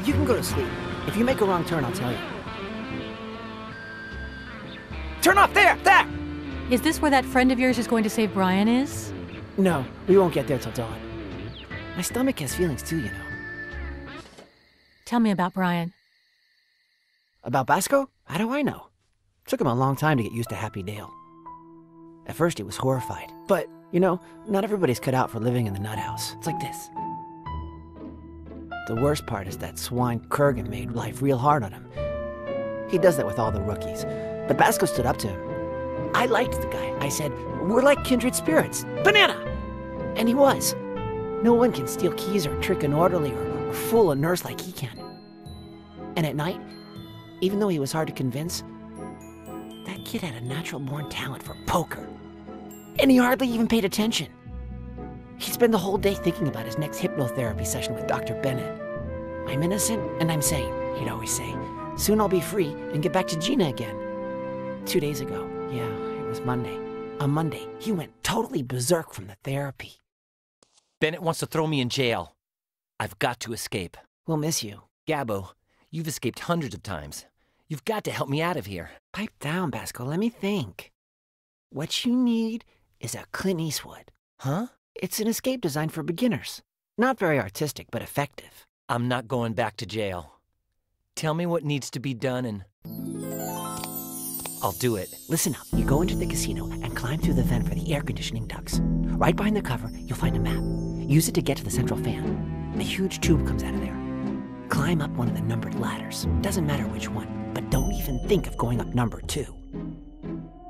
You can go to sleep. If you make a wrong turn, I'll tell you. Turn off there! There! Is this where that friend of yours is going to save Brian is? No, we won't get there till dawn. My stomach has feelings too, you know. Tell me about Brian. About Basco? How do I know? Took him a long time to get used to Happy Dale. At first he was horrified, but, you know, not everybody's cut out for living in the nut house. It's like this. The worst part is that swine Kurgan made life real hard on him. He does that with all the rookies, but Basco stood up to him. I liked the guy. I said, we're like kindred spirits. Banana! And he was. No one can steal keys or trick an orderly or fool a nurse like he can. And at night, even though he was hard to convince, that kid had a natural-born talent for poker. And he hardly even paid attention. He'd spend the whole day thinking about his next hypnotherapy session with Dr. Bennett. I'm innocent and I'm sane, he'd always say. Soon I'll be free and get back to Gina again. 2 days ago, yeah, it was Monday. On Monday, he went totally berserk from the therapy. Bennett wants to throw me in jail. I've got to escape. We'll miss you. Gabbo, you've escaped hundreds of times. You've got to help me out of here. Pipe down, Basco. Let me think. What you need is a Clint Eastwood. Huh? It's an escape designed for beginners. Not very artistic, but effective. I'm not going back to jail. Tell me what needs to be done and I'll do it. Listen up. You go into the casino and climb through the vent for the air conditioning ducts. Right behind the cover, you'll find a map. Use it to get to the central fan. A huge tube comes out of there. Climb up one of the numbered ladders. Doesn't matter which one, but don't even think of going up number 2.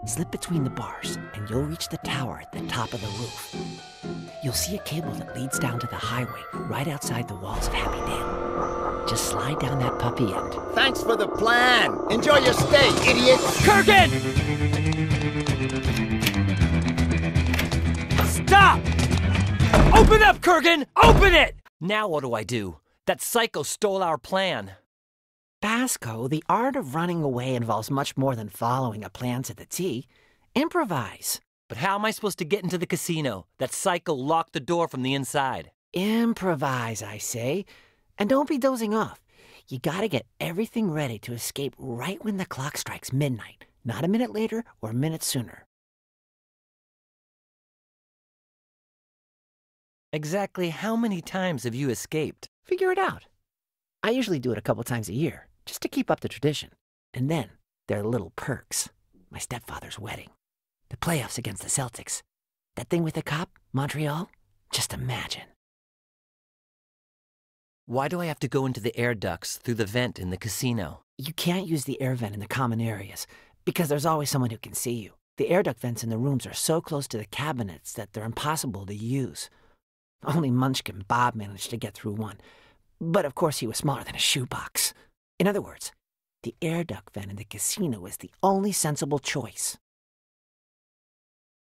Slip between the bars, and you'll reach the tower at the top of the roof. You'll see a cable that leads down to the highway right outside the walls of Happy Dale. Just slide down that puppy end. Thanks for the plan. Enjoy your stay, idiot. Kurgan! Stop! Open up, Kurgan! Open it! Now what do I do? That psycho stole our plan. Basco, the art of running away involves much more than following a plan to the T. Improvise. But how am I supposed to get into the casino? That psycho locked the door from the inside. Improvise, I say. And don't be dozing off. You gotta get everything ready to escape right when the clock strikes midnight. Not a minute later or a minute sooner. Exactly how many times have you escaped? Figure it out. I usually do it a couple times a year, just to keep up the tradition. And then, there are little perks. My stepfather's wedding. The playoffs against the Celtics. That thing with the cop, Montreal? Just imagine. Why do I have to go into the air ducts through the vent in the casino? You can't use the air vent in the common areas, because there's always someone who can see you. The air duct vents in the rooms are so close to the cabinets that they're impossible to use. Only Munchkin Bob managed to get through one. But of course he was smaller than a shoebox. In other words, the air duct vent in the casino is the only sensible choice.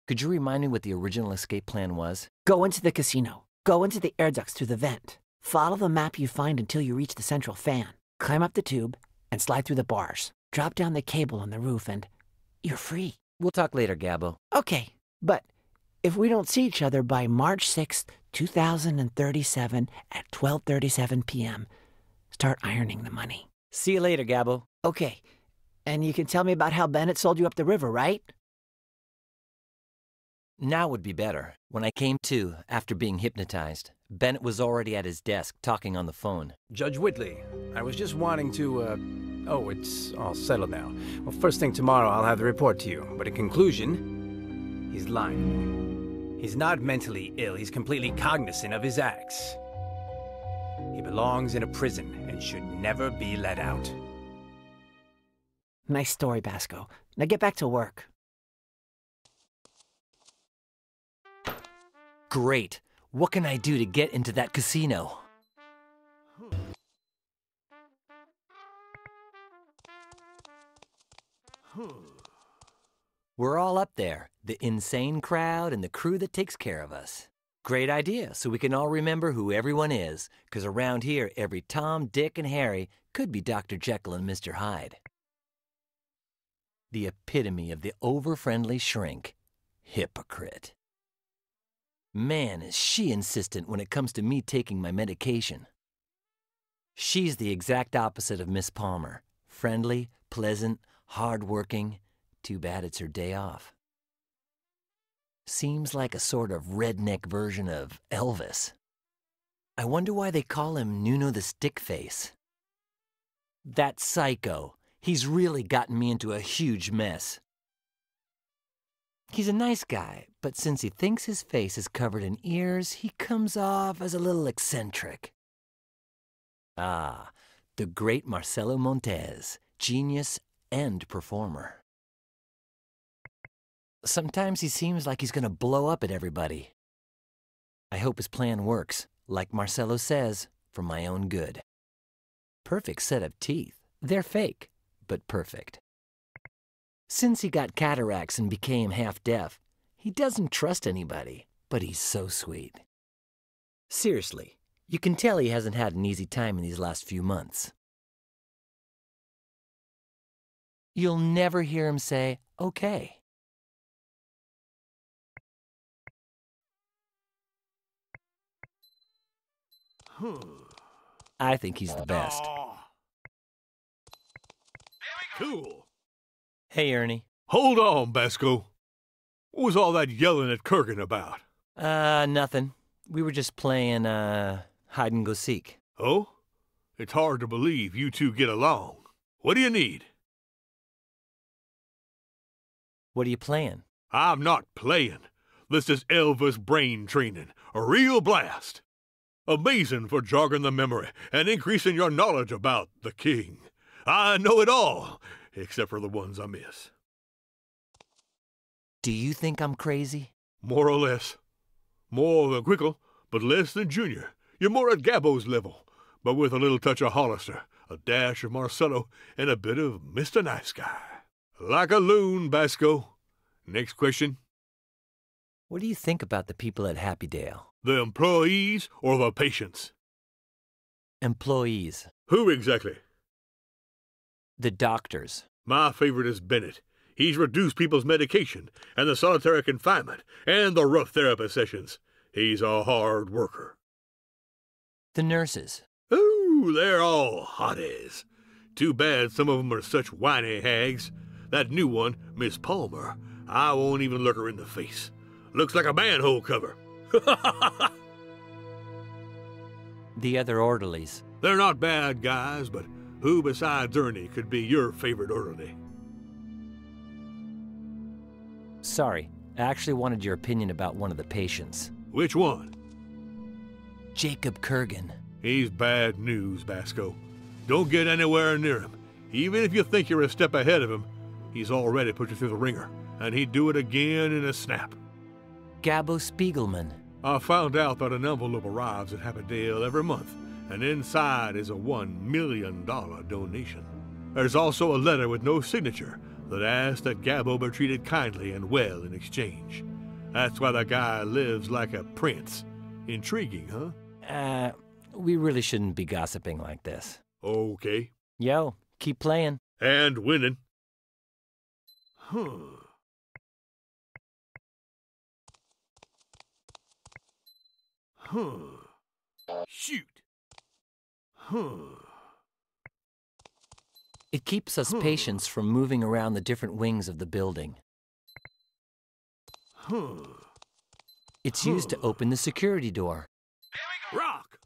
Could you remind me what the original escape plan was? Go into the casino. Go into the air ducts through the vent. Follow the map you find until you reach the central fan. Climb up the tube and slide through the bars. Drop down the cable on the roof and you're free. We'll talk later, Gabbo. Okay, but if we don't see each other by March 6th, 2037 at 12:37 p.m., start ironing the money. See you later, Gabbo. Okay, and you can tell me about how Bennett sold you up the river, right? Now would be better. When I came to, after being hypnotized, Bennett was already at his desk talking on the phone. Judge Whitley, I was just wanting to, oh, it's all settled now. Well, first thing tomorrow, I'll have the report to you. But in conclusion, he's lying. He's not mentally ill. He's completely cognizant of his acts. He belongs in a prison and should never be let out. Nice story, Basco. Now get back to work. Great. What can I do to get into that casino? We're all up there, the insane crowd and the crew that takes care of us. Great idea, so we can all remember who everyone is, because around here, every Tom, Dick, and Harry could be Dr. Jekyll and Mr. Hyde. The epitome of the over-friendly shrink. Hypocrite. Man, is she insistent when it comes to me taking my medication. She's the exact opposite of Miss Palmer. Friendly, pleasant, hard-working. Too bad it's her day off. Seems like a sort of redneck version of Elvis. I wonder why they call him Nuno the Stickface. That psycho. He's really gotten me into a huge mess. He's a nice guy, but since he thinks his face is covered in ears, he comes off as a little eccentric. Ah, the great Marcelo Montez, genius and performer. Sometimes he seems like he's gonna blow up at everybody. I hope his plan works, like Marcelo says, for my own good. Perfect set of teeth. They're fake, but perfect. Since he got cataracts and became half-deaf, he doesn't trust anybody, but he's so sweet. Seriously, you can tell he hasn't had an easy time in these last few months. You'll never hear him say, okay. I think he's the best. Cool. Hey, Ernie. Hold on, Basco. What was all that yelling at Kurgan about? Nothing. We were just playing, hide and go seek. Oh? It's hard to believe you two get along. What do you need? What are you playing? I'm not playing. This is Elvis brain training. A real blast. Amazing for jogging the memory and increasing your knowledge about the king. I know it all, except for the ones I miss. Do you think I'm crazy? More or less. More than Quickle, but less than Junior. You're more at Gabbo's level, but with a little touch of Hollister, a dash of Marcelo, and a bit of Mr. Nice Guy. Like a loon, Basco. Next question. What do you think about the people at Happydale? The employees or the patients? Employees. Who exactly? The doctors. My favorite is Bennett. He's reduced people's medication, and the solitary confinement, and the rough therapy sessions. He's a hard worker. The nurses. Ooh, they're all hotties. Too bad some of them are such whiny hags. That new one, Miss Palmer, I won't even look her in the face. Looks like a manhole cover. The other orderlies. They're not bad guys, but who besides Ernie could be your favorite orderly? Sorry, I actually wanted your opinion about one of the patients. Which one? Jacob Kurgan. He's bad news, Basco. Don't get anywhere near him. Even if you think you're a step ahead of him, he's already put you through the ringer, and he'd do it again in a snap. Gabbo Spiegelman. I found out that an envelope arrives at Happydale every month, and inside is a $1 million donation. There's also a letter with no signature that asks that Gabbo be treated kindly and well in exchange. That's why the guy lives like a prince. Intriguing, huh? We really shouldn't be gossiping like this. Okay. Yo, keep playing. And winning. Shoot. It keeps us patients from moving around the different wings of the building. It's used to open the security door. Rock.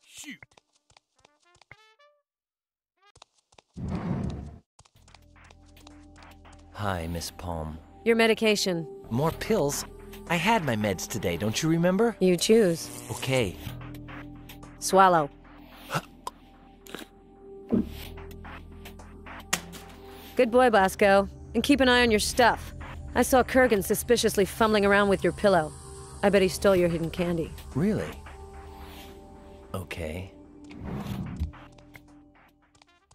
Shoot. Hi, Miss Palm. Your medication. More pills? I had my meds today, don't you remember? You choose. Okay. Swallow. Good boy, Bosco. And keep an eye on your stuff. I saw Kurgan suspiciously fumbling around with your pillow. I bet he stole your hidden candy. Really? Okay.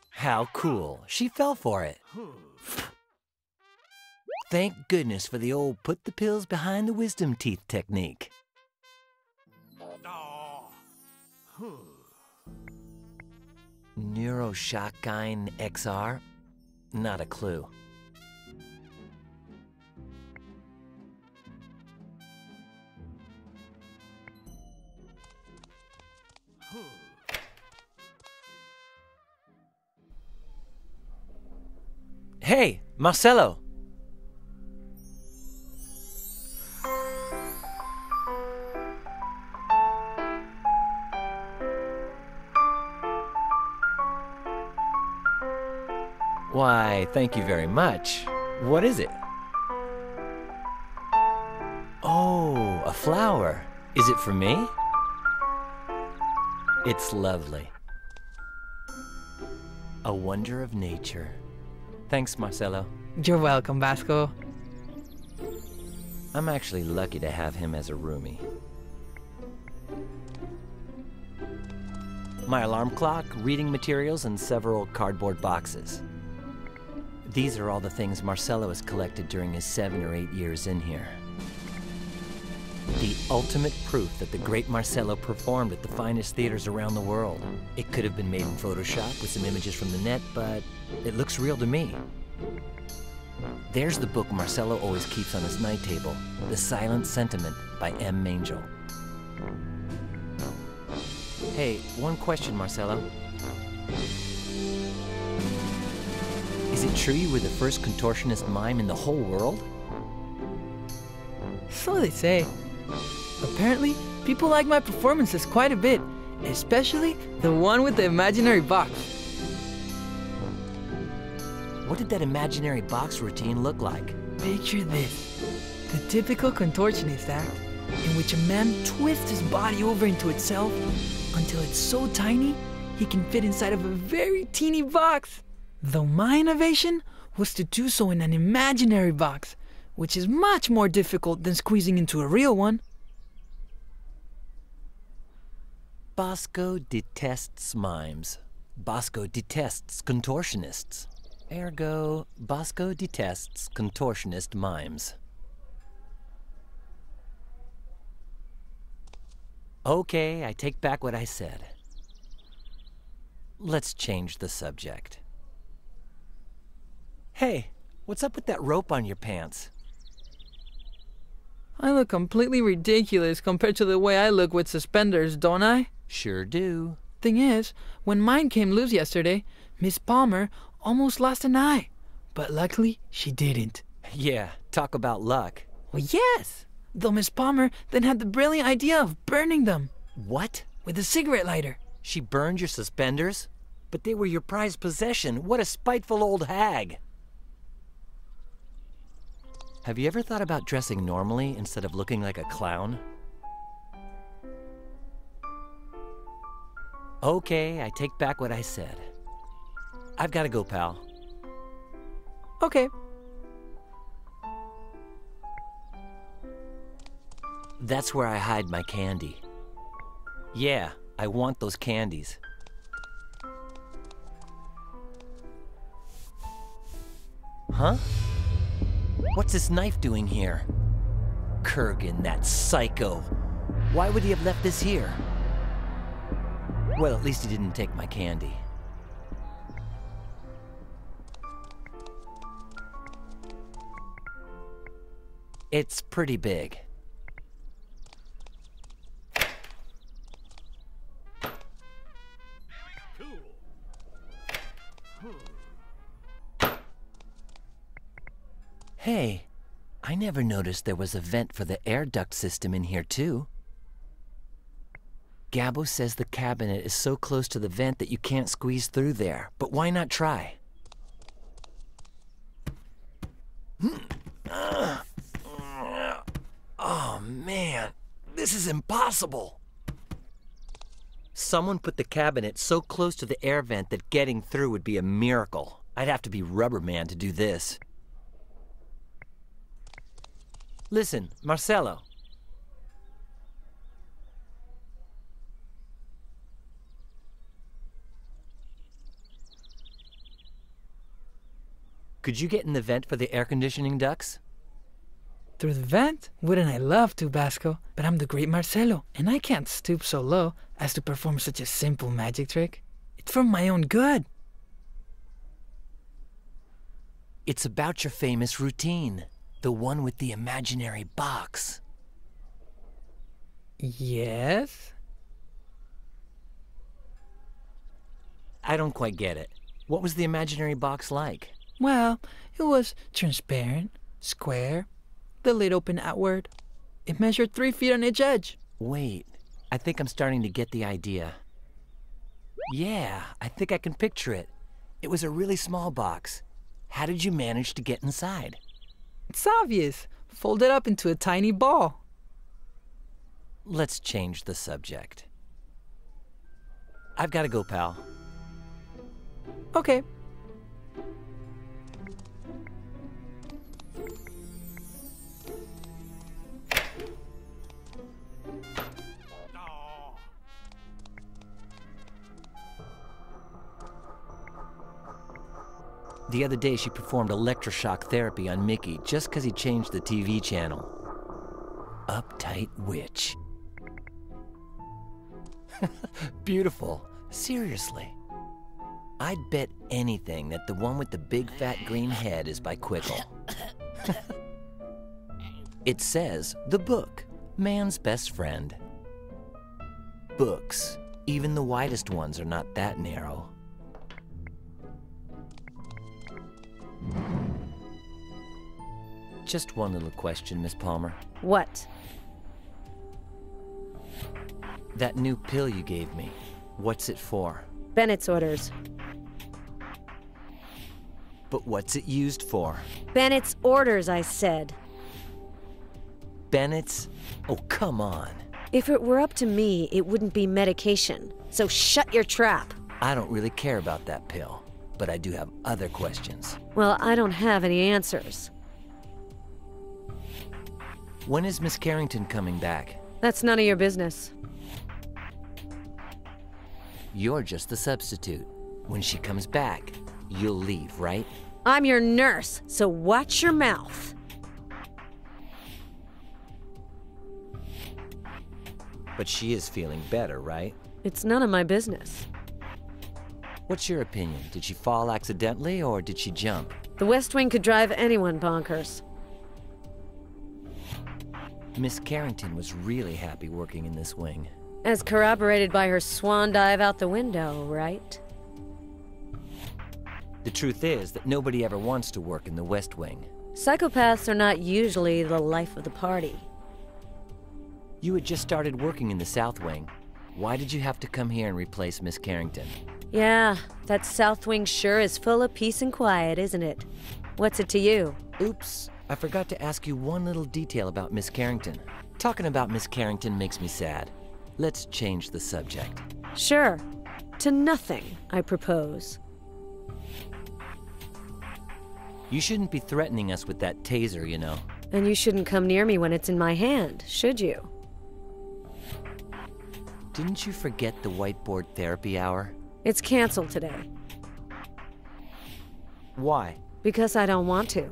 How cool. She fell for it. Thank goodness for the old put the pills behind the wisdom teeth technique. Neuroshotgyne XR? Not a clue. Hey, Marcelo! Why, thank you very much. What is it? Oh, a flower. Is it for me? It's lovely. A wonder of nature. Thanks, Marcelo. You're welcome, Vasco. I'm actually lucky to have him as a roomie. My alarm clock, reading materials, and several cardboard boxes. These are all the things Marcelo has collected during his 7 or 8 years in here. The ultimate proof that the great Marcelo performed at the finest theaters around the world. It could have been made in Photoshop with some images from the net, but it looks real to me. There's the book Marcelo always keeps on his night table, The Silent Sentiment by M. Mangel. Hey, one question, Marcelo. Is it true you were the first contortionist mime in the whole world? So they say. Apparently, people like my performances quite a bit, especially the one with the imaginary box. What did that imaginary box routine look like? Picture this. The typical contortionist act, in which a man twists his body over into itself until it's so tiny he can fit inside of a very teeny box. Though my innovation was to do so in an imaginary box, which is much more difficult than squeezing into a real one. Bosco detests mimes. Bosco detests contortionists. Ergo, Bosco detests contortionist mimes. Okay, I take back what I said. Let's change the subject. Hey, what's up with that rope on your pants? I look completely ridiculous compared to the way I look with suspenders, don't I? Sure do. Thing is, when mine came loose yesterday, Miss Palmer almost lost an eye. But luckily, she didn't. Yeah, talk about luck. Well, yes! Though Miss Palmer then had the brilliant idea of burning them. What? With a cigarette lighter. She burned your suspenders? But they were your prized possession. What a spiteful old hag. Have you ever thought about dressing normally instead of looking like a clown? Okay, I take back what I said. I've got to go, pal. Okay. That's where I hide my candy. Yeah, I want those candies. Huh? What's this knife doing here? Kurgan, that psycho. Why would he have left this here? Well, at least he didn't take my candy. It's pretty big. Hey, I never noticed there was a vent for the air duct system in here too. Gabo says the cabinet is so close to the vent that you can't squeeze through there, but why not try? Oh man, this is impossible. Someone put the cabinet so close to the air vent that getting through would be a miracle. I'd have to be Rubberman to do this. Listen, Marcelo. Could you get in the vent for the air conditioning ducts? Through the vent? Wouldn't I love to, Basco? But I'm the great Marcelo, and I can't stoop so low as to perform such a simple magic trick. It's for my own good. It's about your famous routine. The one with the imaginary box. Yes? I don't quite get it. What was the imaginary box like? Well, it was transparent, square, the lid open outward. It measured 3 feet on each edge. Wait, I think I'm starting to get the idea. Yeah, I think I can picture it. It was a really small box. How did you manage to get inside? It's obvious. Folded up into a tiny ball. Let's change the subject. I've got to go, pal. Okay. The other day, she performed electroshock therapy on Mickey just because he changed the TV channel. Uptight witch. Beautiful. Seriously. I'd bet anything that the one with the big fat green head is by Quickle. It says, the book, man's best friend. Books, even the widest ones are not that narrow. Just one little question, Miss Palmer. What? That new pill you gave me, what's it for? Bennett's orders. But what's it used for? Bennett's orders, I said. Bennett's? Oh, come on. If it were up to me, it wouldn't be medication. So shut your trap. I don't really care about that pill, but I do have other questions. Well, I don't have any answers. When is Miss Carrington coming back? That's none of your business. You're just the substitute. When she comes back, you'll leave, right? I'm your nurse, so watch your mouth. But she is feeling better, right? It's none of my business. What's your opinion? Did she fall accidentally or did she jump? The West Wing could drive anyone bonkers. Miss Carrington was really happy working in this wing. As corroborated by her swan dive out the window, right? The truth is that nobody ever wants to work in the West Wing. Psychopaths are not usually the life of the party. You had just started working in the South Wing. Why did you have to come here and replace Miss Carrington? Yeah, that South Wing sure is full of peace and quiet, isn't it? What's it to you? Oops, I forgot to ask you one little detail about Miss Carrington. Talking about Miss Carrington makes me sad. Let's change the subject. Sure. To nothing, I propose. You shouldn't be threatening us with that taser, you know. And you shouldn't come near me when it's in my hand, should you? Didn't you forget the whiteboard therapy hour? It's canceled today. Why? Because I don't want to.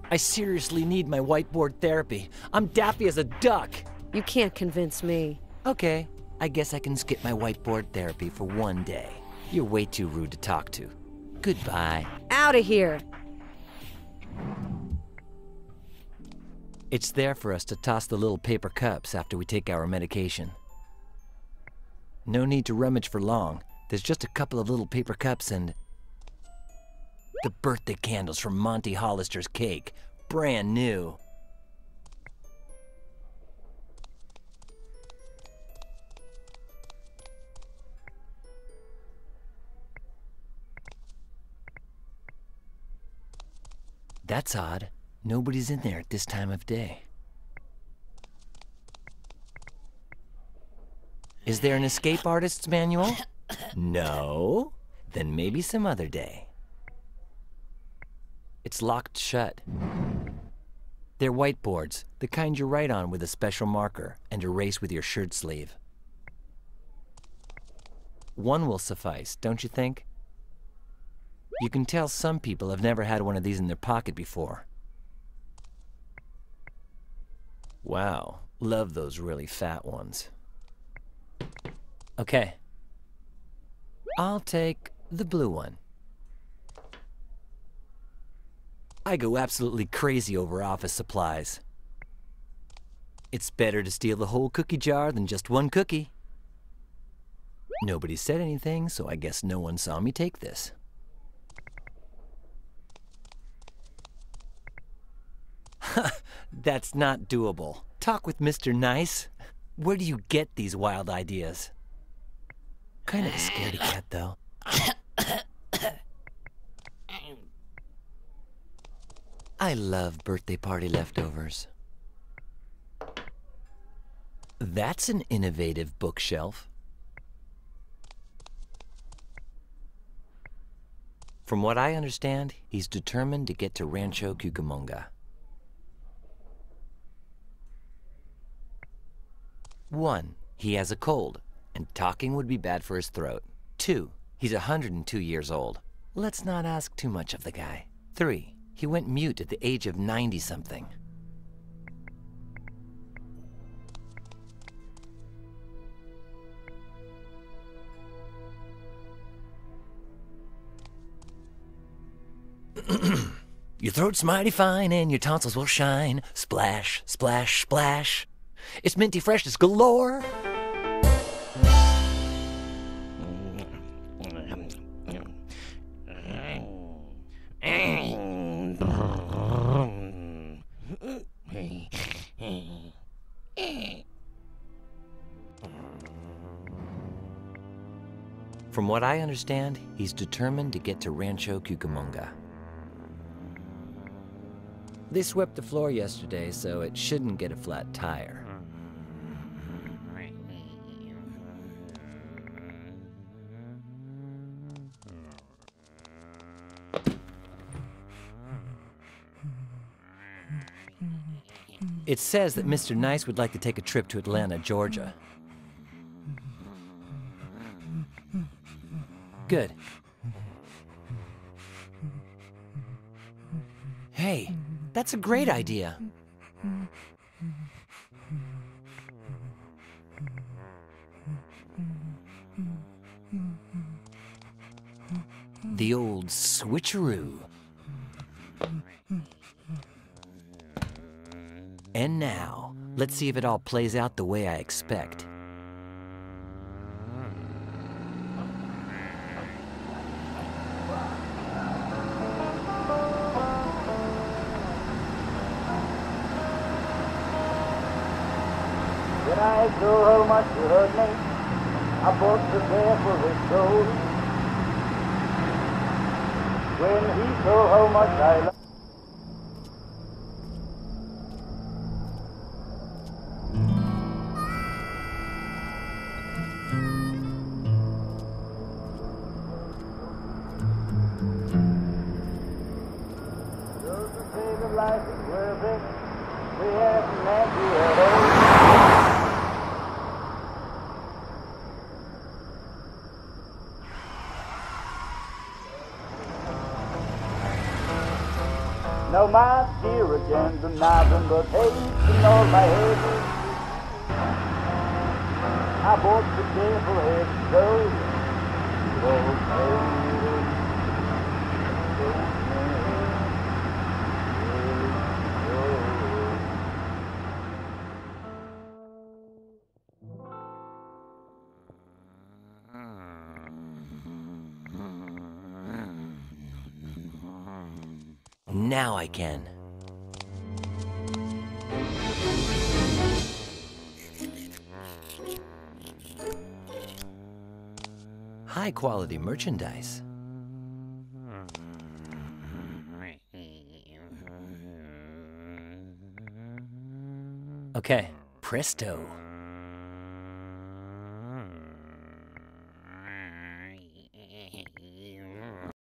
I seriously need my whiteboard therapy. I'm daffy as a duck. You can't convince me. Okay, I guess I can skip my whiteboard therapy for one day. You're way too rude to talk to. Goodbye. Out of here! It's there for us to toss the little paper cups after we take our medication. No need to rummage for long. There's just a couple of little paper cups and... the birthday candles from Monty Hollister's cake. Brand new. That's odd. Nobody's in there at this time of day. Is there an escape artist's manual? No? Then maybe some other day. It's locked shut. They're whiteboards, the kind you write on with a special marker and erase with your shirt sleeve. One will suffice, don't you think? You can tell some people have never had one of these in their pocket before. Wow, love those really fat ones. Okay. I'll take the blue one. I go absolutely crazy over office supplies. It's better to steal the whole cookie jar than just one cookie. Nobody said anything, so I guess no one saw me take this. That's not doable. Talk with Mr. Nice. Where do you get these wild ideas? Kind of a scaredy cat, though. I love birthday party leftovers. That's an innovative bookshelf. From what I understand, he's determined to get to Rancho Cucamonga. 1, he has a cold, and talking would be bad for his throat. 2, he's 102 years old. Let's not ask too much of the guy. 3, he went mute at the age of 90-something. Your throat's mighty fine and your tonsils will shine. Splash, splash, splash. It's minty freshness galore. From what I understand, he's determined to get to Rancho Cucamonga. They swept the floor yesterday, so it shouldn't get a flat tire. It says that Mr. Nice would like to take a trip to Atlanta, Georgia. Good. Hey, that's a great idea. The old switcheroo. And now, let's see if it all plays out the way I expect. When I saw how much you hurt me, I bought the bear for his soul. When he saw how much I loved. Those who say that life is worth it, they haven't had you at all. Now my dear agenda, nothing but hate in all my head. I bought the table head and gold. Now I can. High quality merchandise. Okay, presto.